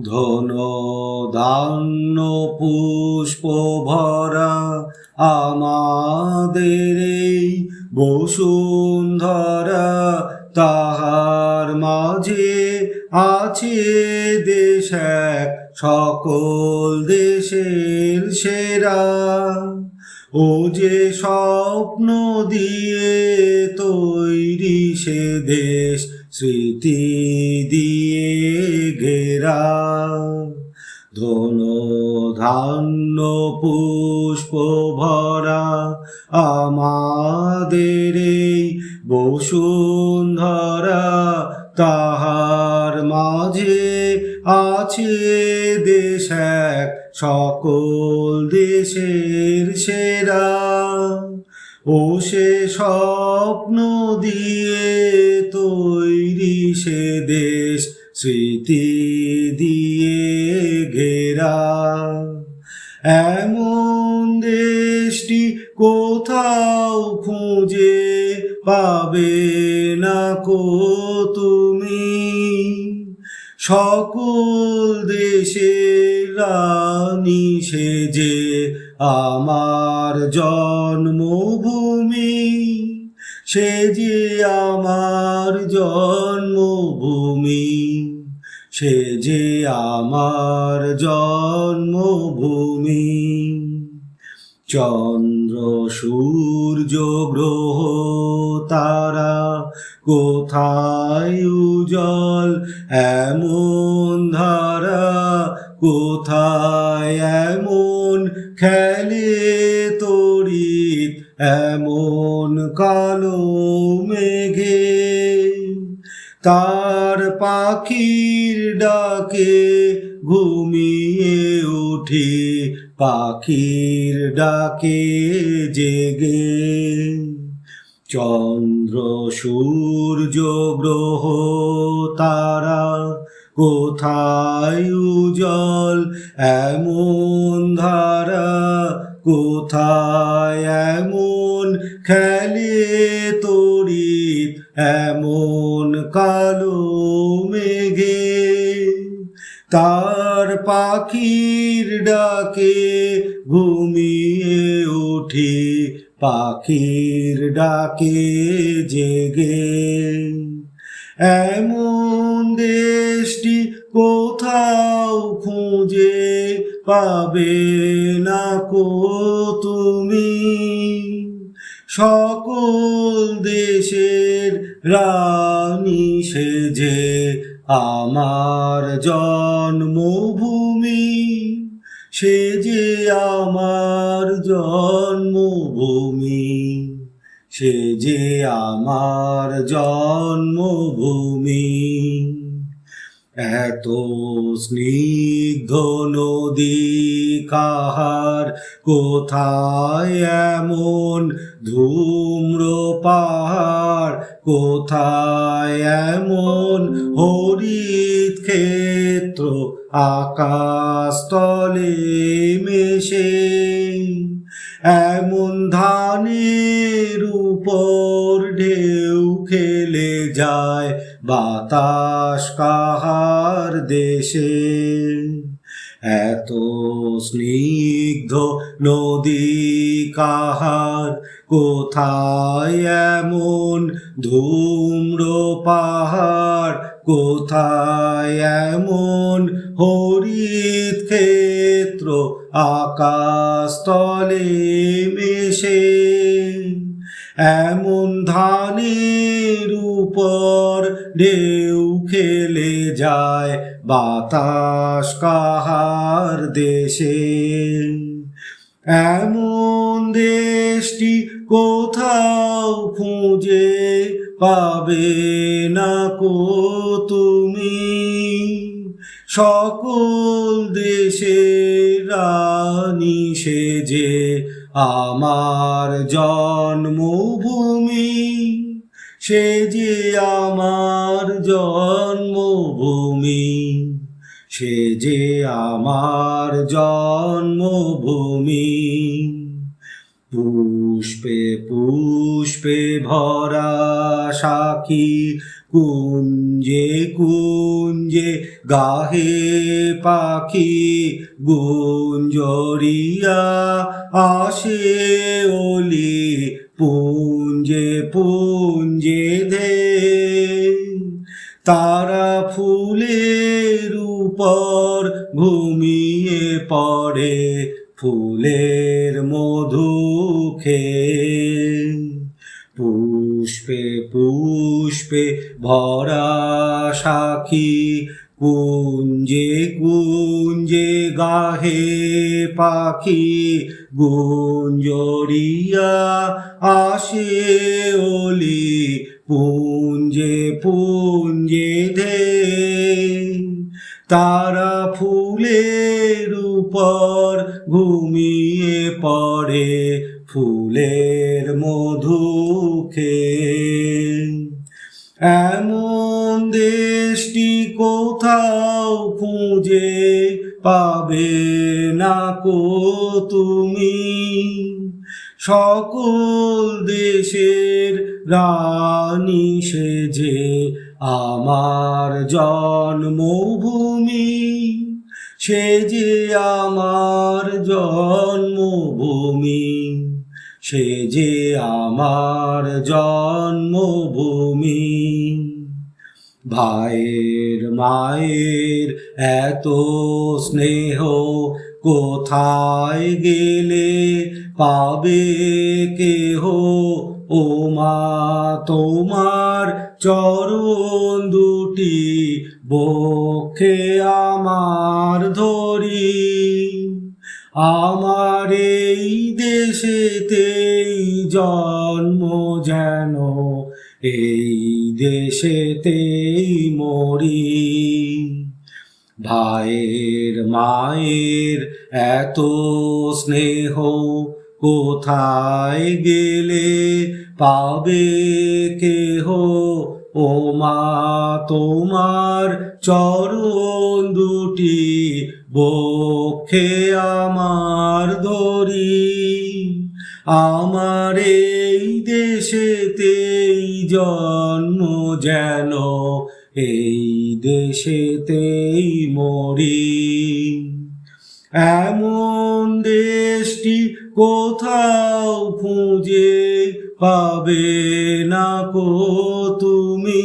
ধন ধান্য পুষ্প ভরা আমাদের এই বসুন্ধরা, তাহার মাঝে আছে দেশ এক সকল দেশের সেরা। ও যে স্বপ্ন দিয়ে তৈরি সে দেশ, স্মৃতি দিয়ে ঘেরা। ধন ধান্য পুষ্প ভরা আমাদের এই বসুন্ধরা, তাহার মাঝে আছে দেশ এক সকল দেশের সেরা। ও সে স্বপ্ন দিয়ে তৈরি সে দেশ, স্মৃতি দিয়ে ঘেরা। এমন দেশটি কোথাও খুঁজে পাবে না কো তুমি, সকল দেশের রানী সেজে আমার জন্মভূমি, সে যে আমার জন্মভূমি, সে যে আমার জন্মভূমি। চন্দ্র সূর্য গ্রহ তারা কোথায় উজ্জ্বল এমন ধারা, কোথায় এমন খেলে তড়িৎ এমন কালো মেঘে। তার পাখির ডাকে ঘুমিয়ে উঠি, পাখির ডাকে জেগে। চন্দ্র সূর্য গ্রহ তারা কোথায় উজ্জ্বল এমন ধারা, কোথায় এমন খেলে তড়িৎ এমন কালো মেঘে। তার পাখির ডাকে ঘুমিয়ে উঠি, পাখির ডাকে জেগে। এমন দেশটি কোথাও খুঁজে পাবে না কো তুমি, সকল দেশের রানী সেজে আমার জন্মভূমি, সে যে আমার জন্মভূমি, সে যে আমার জন্মভূমি। এত স্নিগ্ধ নদী কাহার, কোথায় এমন ধূম্র পাহাড়, কোথায় এমন হরিত ক্ষেত্র আকাশ তলে মেশে। এমন ধানের উপর ঢেউ খেলে যায় বাতাস কাহার দেশে। এত স্নিগ্ধ নদী কাহার, কোথায় এমন ধূম্র পাহাড়, কোথায় এমন হরিত ক্ষেত্র আকাশ তলে মেশে। এমন ধানের উপর ঢেউ খেলে যায় বাতাস কাহার দেশে। এমন দেশটি কোথাও খুঁজে পাবে না কো তুমি, সকল দেশের রানী সেজে আমার জন্মভূমি, সে যে আমার জন্মভূমি, সে যে আমার জন্মভূমি। পুষ্পে পুষ্পে ভরা সাখী কুঞ্জে কুঞ্জে গাহে পাখি গুঞ্জরিয়া আসে ওলি পুঞ্জে পুঞ্জে ধে তারা ফুলের উপর ঘুমিয়ে পড়ে ফুলের মধু খেয়ে পুষ্পে পুষ্পে ভরা সাখী কুঞ্জে কুঞ্জে গাহে পাখি গুঞ্জরিয়া আসে ওলি পুঞ্জে পুঞ্জে ধে তারা ফুলের উপর ঘুমিয়ে পড়ে ফুলের মধু খেয়ে এমন দেশটি কোথাও খুঁজে পাবে না কো তুমি সকল দেশের রানী সেজে আমার জন্মভূমি সে যে আমার জন্মভূমি সে যে আমার জন্মভূমি ভাইয়ের মায়ের এত স্নেহ কোথায় গেলে পাবে কেহ ও মা তোমার চরণ দুটি বক্ষে আমার ধরি আমার এই দেশেতেই জন্ম যেন এই দেশেতেই মরি ভাইয়ের মায়ের এত স্নেহ কোথায় গেলে পাবে কেহ ও মা তোমার চরণ দুটি বক্ষে আমার ধরি আমার এই দেশেতেই জন্ম যেন এই দেশেতেই মরি এমন দেশটি কোথাও খুঁজে পাবে না কো তুমি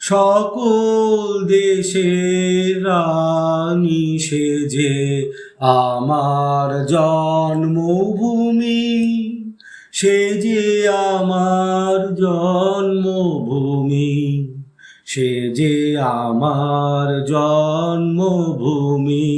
সকল দেশের রানী সেজে আমার জন্মভূমি সে যে আমার জন্মভূমি সে যে আমার জন্মভূমি।